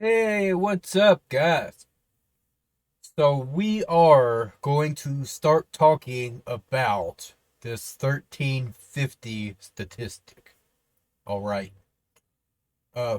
Hey, what's up, guys? So, we are going to start talking about this 1350 statistic. All right.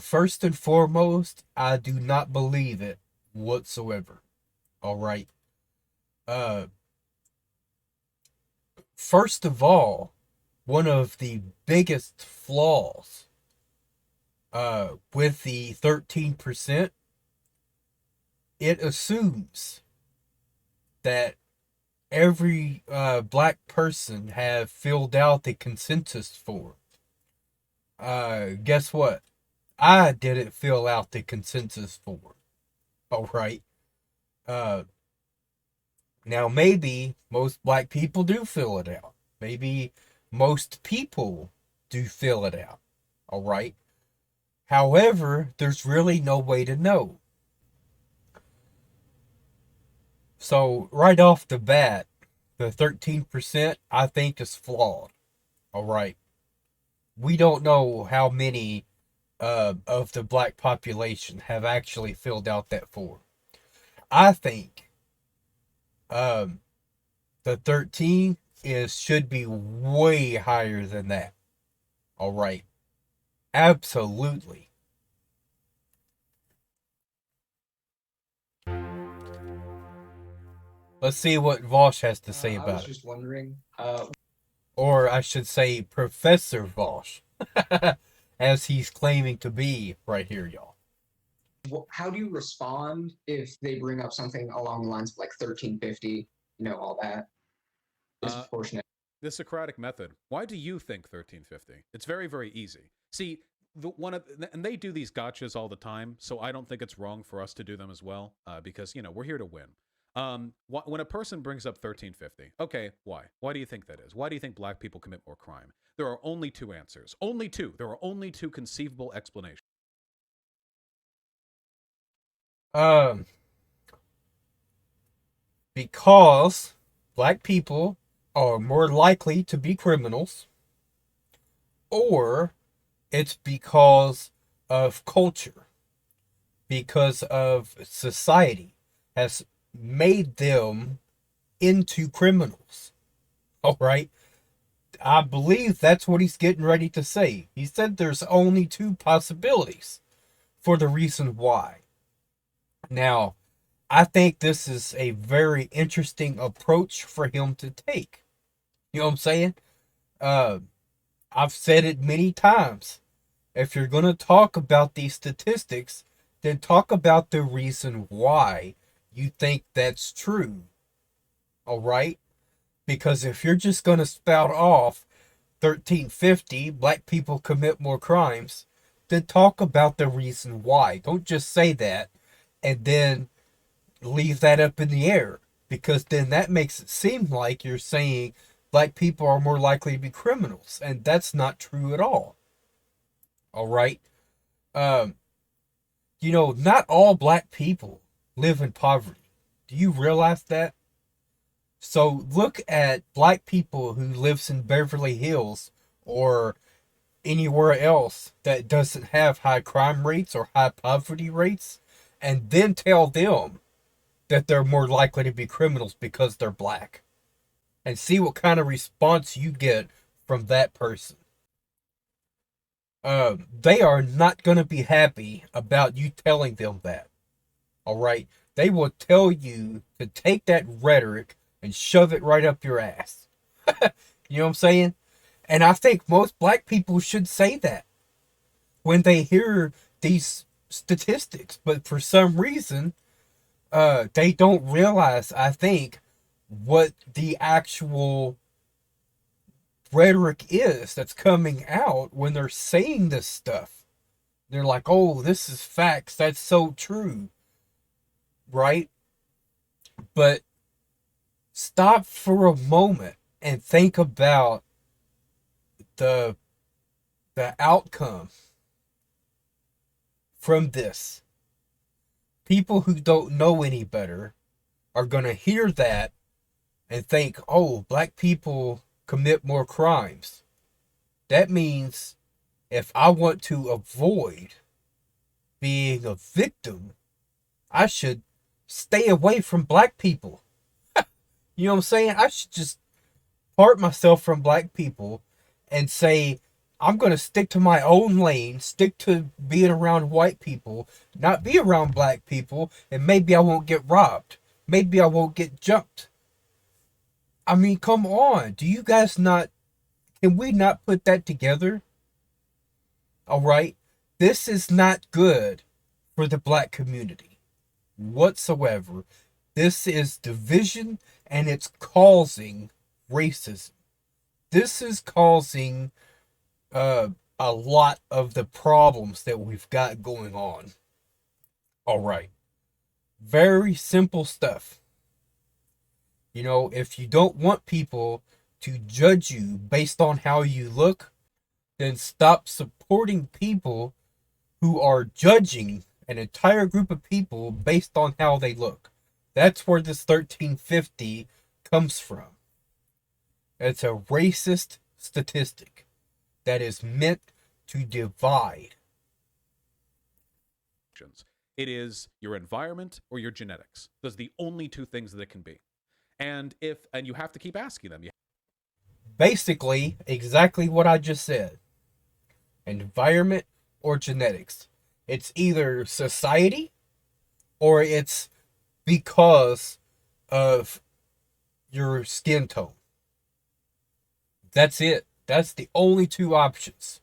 First and foremost, I do not believe it whatsoever. All right. Uh, First of all, one of the biggest flaws with the 13%, it assumes that every black person have filled out the consensus form. Guess what? I didn't fill out the consensus form. All right. Uh, Now maybe most black people do fill it out. Maybe most people do fill it out. All right. However, there's really no way to know. So right off the bat, the 13% I think is flawed. All right. We don't know how many of the black population have actually filled out that form. I think um, the 13 is should be way higher than that. All right, absolutely. Let's see what Vaush has to say I was about it, just wondering, or I should say, Professor Vaush, as he's claiming to be right here, y'all. how do you respond if they bring up something along the lines of like 1350, all that Uh, disproportionate? the Socratic method. Why do you think 1350? It's very, very easy. See, and they do these gotchas all the time, so I don't think it's wrong for us to do them as well, because we're here to win. When a person brings up 1350, okay, why? Why do you think that is? Why do you think black people commit more crime? There are only two answers. Only two. There are only two conceivable explanations. Um, because black people are more likely to be criminals, or it's because of culture, because of society has made them into criminals. All right. I believe that's what he's getting ready to say. He said there's only two possibilities for the reason why. Now, I think this is a very interesting approach for him to take. You know what I'm saying? Uh, I've said it many times. If you're going to talk about these statistics, then talk about the reason why you think that's true. All right? Because if you're just going to spout off 1350, black people commit more crimes, then talk about the reason why. Don't just say that and then leave that up in the air. Because then that makes it seem like you're saying black people are more likely to be criminals. And that's not true at all. All right? Um, not all black people live in poverty. Do you realize that? So look at black people who lives in Beverly Hills or anywhere else that doesn't have high crime rates or high poverty rates, and then tell them that they're more likely to be criminals because they're black. And see what kind of response you get from that person. They are not going to be happy about you telling them that. All right? They will tell you to take that rhetoric and shove it right up your ass. You know what I'm saying? And I think most black people should say that when they hear these statistics, but for some reason, they don't realize, I think, what the actual rhetoric is that's coming out when they're saying this stuff. They're like, oh, this is facts. That's so true. Right? But stop for a moment and think about the the outcome from this. People who don't know any better are going to hear that and think, oh, black people commit more crimes. That means if I want to avoid being a victim, I should stay away from black people. You know what I'm saying? I should just part myself from black people and say, I'm going to stick to my own lane, stick to being around white people, not be around black people, and maybe I won't get robbed. Maybe I won't get jumped. I mean, come on. Do you guys not, can we not put that together? All right. This is not good for the black community whatsoever. This is division, and it's causing racism. This is causing a lot of the problems that we've got going on. All right. Very simple stuff. You know, if you don't want people to judge you based on how you look, then stop supporting people who are judging an entire group of people based on how they look. That's where this 1350 comes from. It's a racist statistic that is meant to divide. It is your environment or your genetics. Those are the only two things that it can be. And you have to keep asking them. Basically, exactly what I just said. Environment or genetics. It's either society or it's because of your skin tone. That's it. That's the only two options.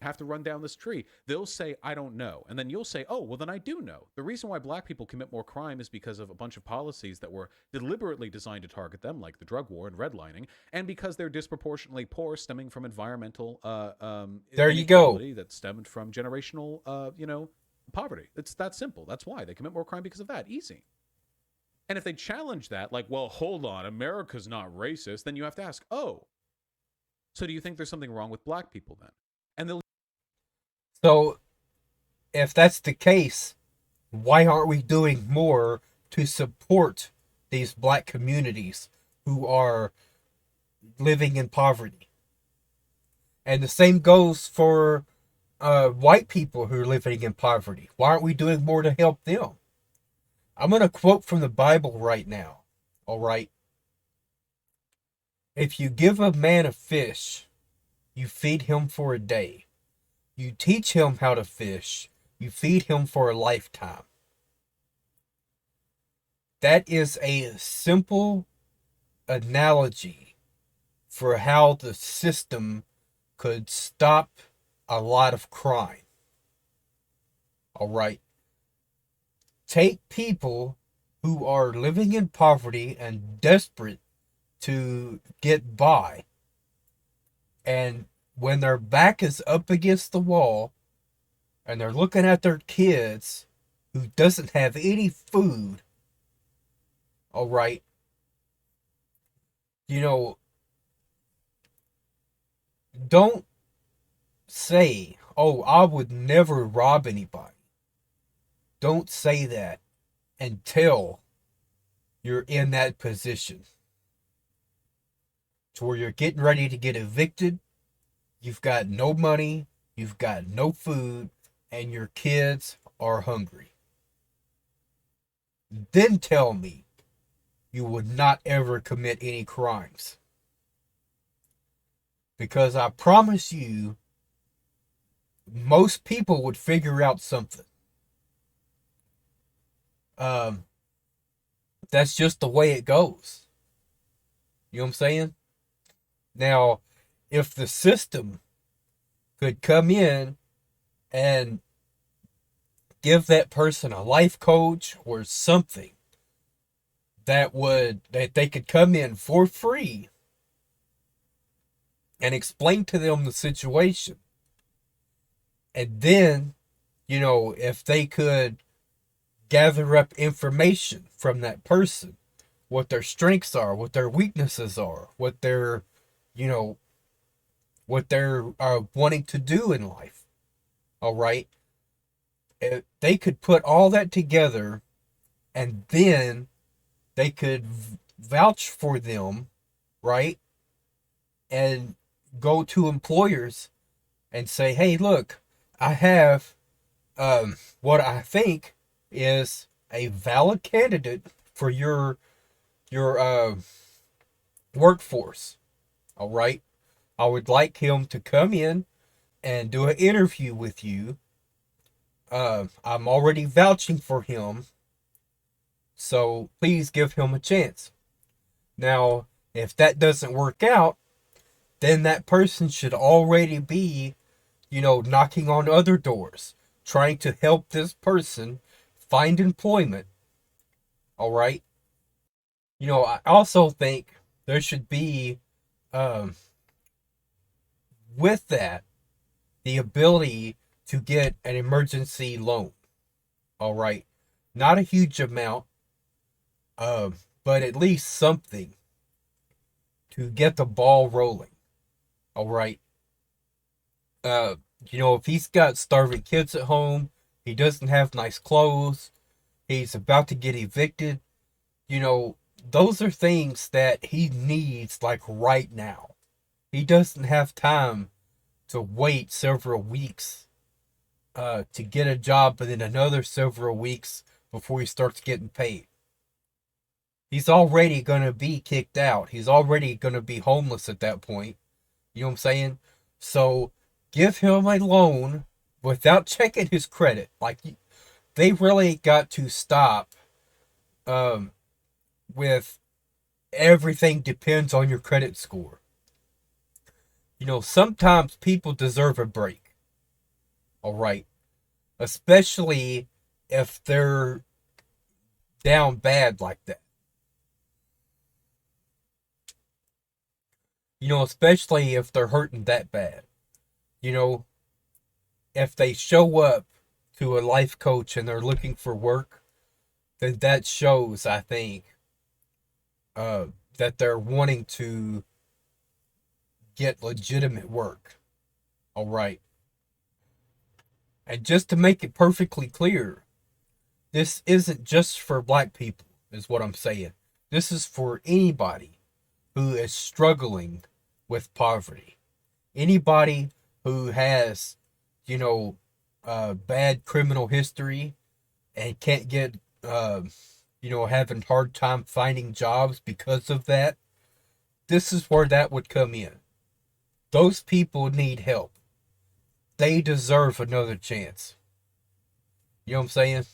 Have to run down this tree. They'll say, I don't know. And then you'll say, oh, well, then I do know. The reason why black people commit more crime is because of a bunch of policies that were deliberately designed to target them, like the drug war and redlining, and because they're disproportionately poor, stemming from environmental there you go. That stemmed from generational poverty. It's that simple. That's why they commit more crime, because of that. Easy. And if they challenge that, like, well, hold on, America's not racist, then you have to ask, oh, so do you think there's something wrong with black people then? And they'll. So, if that's the case, why aren't we doing more to support these black communities who are living in poverty? And the same goes for white people who are living in poverty. Why aren't we doing more to help them? I'm going to quote from the Bible right now. All right. If you give a man a fish, you feed him for a day. You teach him how to fish. You feed him for a lifetime. That is a simple analogy for how the system could stop a lot of crime. All right. Take people who are living in poverty and desperate to get by, and when their back is up against the wall and they're looking at their kids who doesn't have any food, all right, you know, don't say, oh, I would never rob anybody. Don't say that until you're in that position to where you're getting ready to get evicted. You've got no money, you've got no food, and your kids are hungry. Then tell me you would not ever commit any crimes. Because I promise you, most people would figure out something. That's just the way it goes. You know what I'm saying? Now, if the system could come in and give that person a life coach or something that they could come in for free and explain to them the situation. And then, you know, if they could gather up information from that person, what their strengths are, what their weaknesses are, what they're, you know, what they're wanting to do in life. All right. If they could put all that together, and then they could vouch for them, right? And go to employers and say, hey, look, I have what I think is a valid candidate for your workforce. All right. I would like him to come in and do an interview with you. I'm already vouching for him, so please give him a chance. Now, if that doesn't work out, then that person should already be, knocking on other doors, trying to help this person find employment. All right. I also think there should be, um, with that, the ability to get an emergency loan. All right. Not a huge amount, but at least something to get the ball rolling. All right. Uh, if he's got starving kids at home, he doesn't have nice clothes, he's about to get evicted, those are things that he needs like right now. He doesn't have time to wait several weeks to get a job and then another several weeks before he starts getting paid. He's already going to be kicked out. He's already going to be homeless at that point. You know what I'm saying? So give him a loan without checking his credit. Like, they really got to stop with everything depends on your credit score. Sometimes people deserve a break. All right. Especially if they're down bad like that. Especially if they're hurting that bad. If they show up to a life coach and they're looking for work, then that shows, I think, that they're wanting to get legitimate work. All right. And just to make it perfectly clear, this isn't just for black people, is what I'm saying. This is for anybody who is struggling with poverty. Anybody who has, bad criminal history and can't get, having hard time finding jobs because of that. This is where that would come in. Those people need help. They deserve another chance. You know what I'm saying?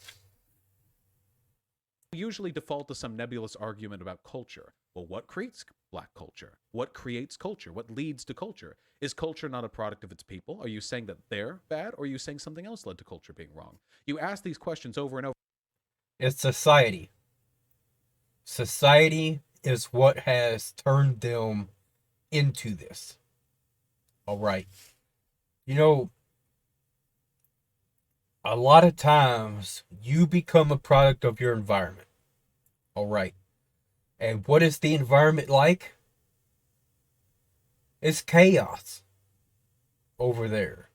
Usually default to some nebulous argument about culture. Well, what creates black culture? What creates culture? What leads to culture? Is culture not a product of its people? Are you saying that they're bad, or are you saying something else led to culture being wrong? You ask these questions over and over. It's society. Society is what has turned them into this. All right. A lot of times you become a product of your environment. All right. And what is the environment like? It's chaos over there.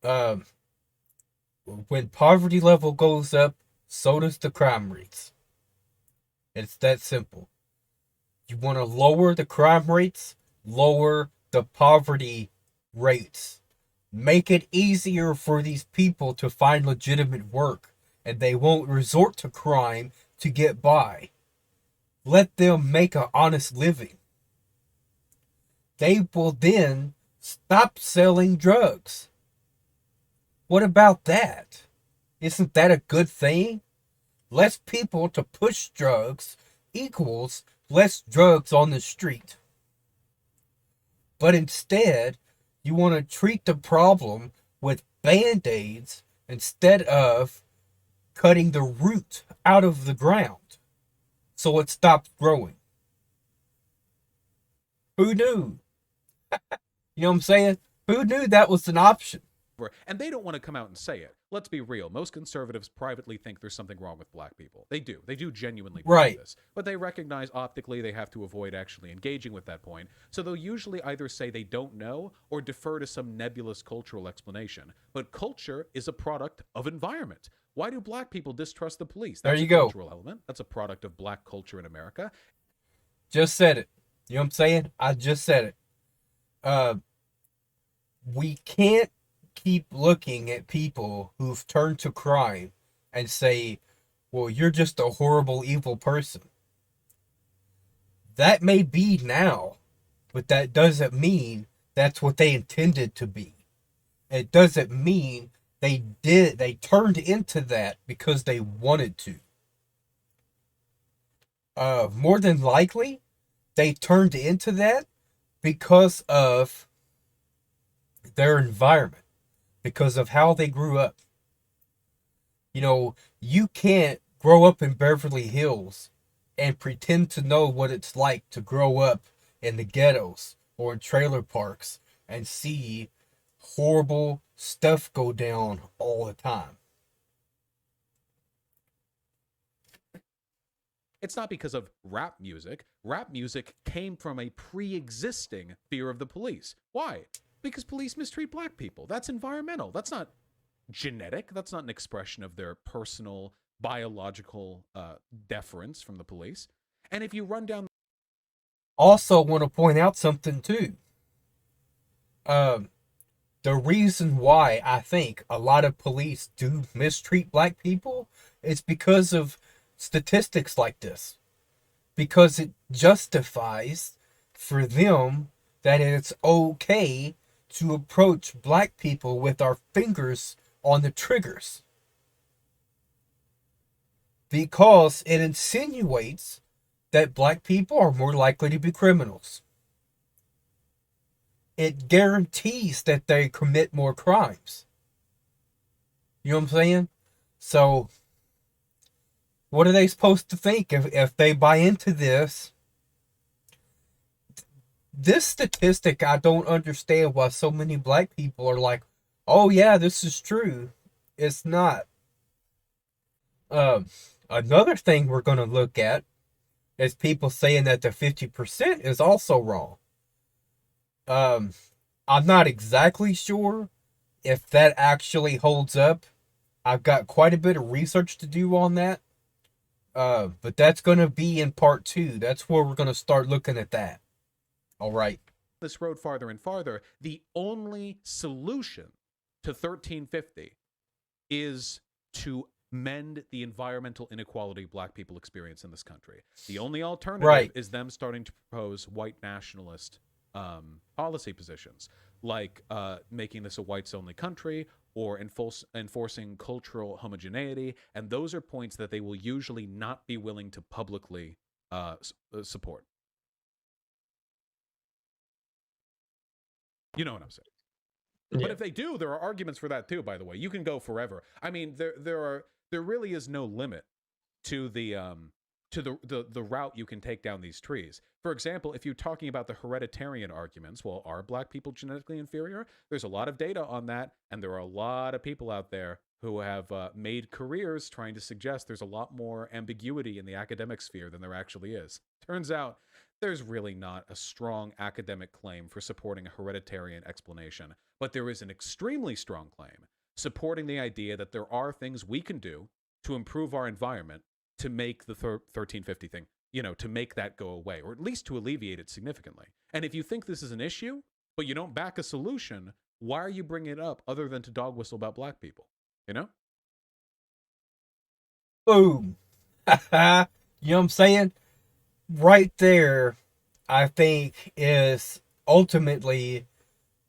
When poverty level goes up, so does the crime rates. It's that simple. You want to lower the crime rates, lower the poverty rates. Make it easier for these people to find legitimate work, and they won't resort to crime to get by. Let them make an honest living. They will then stop selling drugs. What about that? Isn't that a good thing? Less people to push drugs equals less drugs on the street. But instead, you want to treat the problem with band-aids instead of cutting the root out of the ground so it stops growing. Who knew? You know what I'm saying? Who knew that was an option? And they don't want to come out and say it. Let's be real. Most conservatives privately think there's something wrong with black people. They do. They do genuinely believe this. But they recognize optically they have to avoid actually engaging with that point. So they'll usually either say they don't know or defer to some nebulous cultural explanation. But culture is a product of environment. Why do black people distrust the police? That's there you a go. Cultural element. That's a product of black culture in America. Just said it. You know what I'm saying? I just said it. We can't keep looking at people who've turned to crime and say, well, you're just a horrible, evil person. That may be now, but that doesn't mean that's what they intended to be. It doesn't mean they turned into that because they wanted to. More than likely, they turned into that because of their environment, because of how they grew up. You know, you can't grow up in Beverly Hills and pretend to know what it's like to grow up in the ghettos or in trailer parks and see horrible stuff go down all the time. It's not because of rap music. Rap music came from a pre-existing fear of the police. Why? Because police mistreat black people. That's environmental. That's not genetic. That's not an expression of their personal biological deference from the police. And if you run down... Also want to point out something too. The reason why I think a lot of police do mistreat black people is because of statistics like this. Because it justifies for them that it's okay to approach black people with our fingers on the triggers. Because it insinuates that black people are more likely to be criminals. It guarantees that they commit more crimes. You know what I'm saying? So, what are they supposed to think if they buy into this? This statistic, I don't understand why so many black people are like, oh yeah, this is true. It's not. Another thing we're going to look at is people saying that the 50% is also wrong. I'm not exactly sure if that actually holds up. I've got quite a bit of research to do on that. But that's going to be in part 2. That's where we're going to start looking at that. All right. This road farther and farther, the only solution to 1350 is to mend the environmental inequality black people experience in this country. The only alternative is them starting to propose white nationalist policy positions, like making this a whites-only country or enforcing cultural homogeneity, and those are points that they will usually not be willing to publicly support. You know what I'm saying? Yeah. But if they do, there are arguments for that too, by the way. You can go forever. I mean, there really is no limit to the route you can take down these trees. For example, if you're talking about the hereditarian arguments, well, are black people genetically inferior? There's a lot of data on that, and there are a lot of people out there who have made careers trying to suggest there's a lot more ambiguity in the academic sphere than there actually is. Turns out there's really not a strong academic claim for supporting a hereditarian explanation, but there is an extremely strong claim supporting the idea that there are things we can do to improve our environment to make the 1350 thing, to make that go away, or at least to alleviate it significantly. And if you think this is an issue, but you don't back a solution, why are you bringing it up other than to dog whistle about black people? Boom. You know what I'm saying? Right there, I think, is ultimately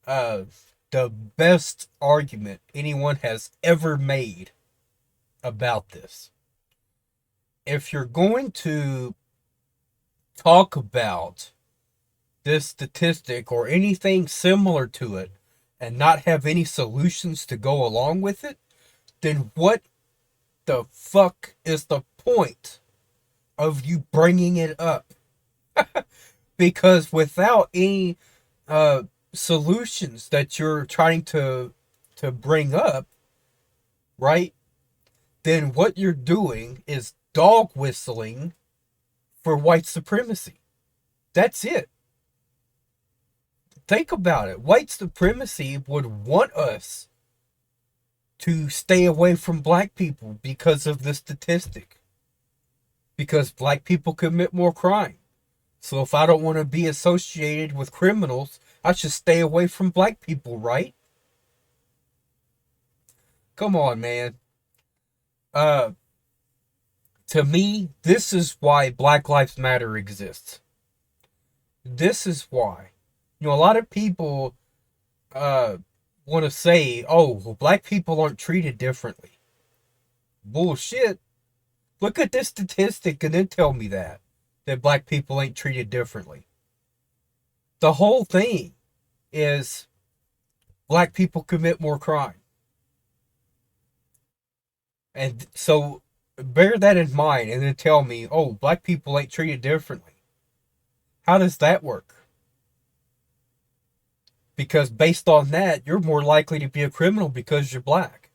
the best argument anyone has ever made about this. If you're going to talk about this statistic or anything similar to it and not have any solutions to go along with it, then what the fuck is the point of you bringing it up? Because without any solutions that you're trying to bring up, right, then what you're doing is dog whistling for white supremacy. That's it. Think about it. White supremacy would want us to stay away from black people because of this statistic. Because black people commit more crime. So if I don't want to be associated with criminals, I should stay away from black people, right? Come on, man. Uh, to me, this is why Black Lives Matter exists. This is why. You know, a lot of people want to say, oh, well, black people aren't treated differently. Bullshit. Look at this statistic and then tell me that black people ain't treated differently. The whole thing is black people commit more crime. And so bear that in mind and then tell me, oh, black people ain't treated differently. How does that work? Because based on that, you're more likely to be a criminal because you're black.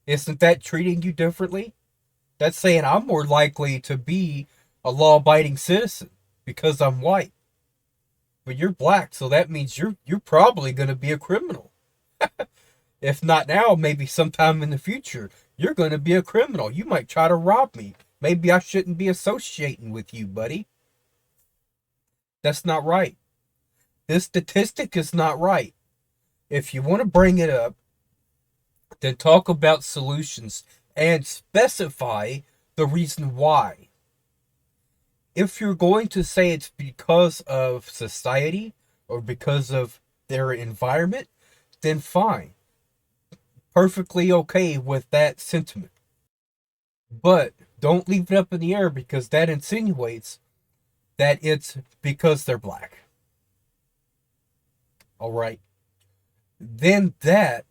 Isn't that treating you differently? That's saying I'm more likely to be a law-abiding citizen because I'm white. But you're black, so that means you're probably going to be a criminal. If not now, maybe sometime in the future, you're going to be a criminal. You might try to rob me. Maybe I shouldn't be associating with you, buddy. That's not right. This statistic is not right. If you want to bring it up, then talk about solutions and specify the reason why. If you're going to say it's because of society or because of their environment, then fine. Perfectly okay with that sentiment. But don't leave it up in the air because that insinuates that it's because they're black. Alright. Then that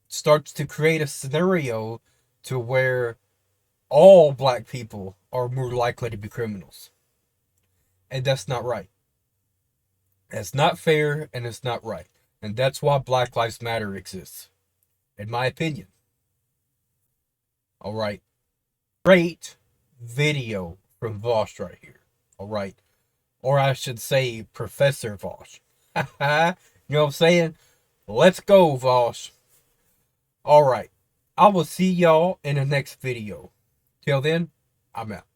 starts to create a scenario to where all black people are more likely to be criminals. And that's not right. That's not fair and it's not right. And that's why Black Lives Matter exists. In my opinion. Alright. Great video from Vaush right here. Alright. Or I should say Professor Vaush. You know what I'm saying? Let's go, Vaush. Alright. I will see y'all in the next video. Till then, I'm out.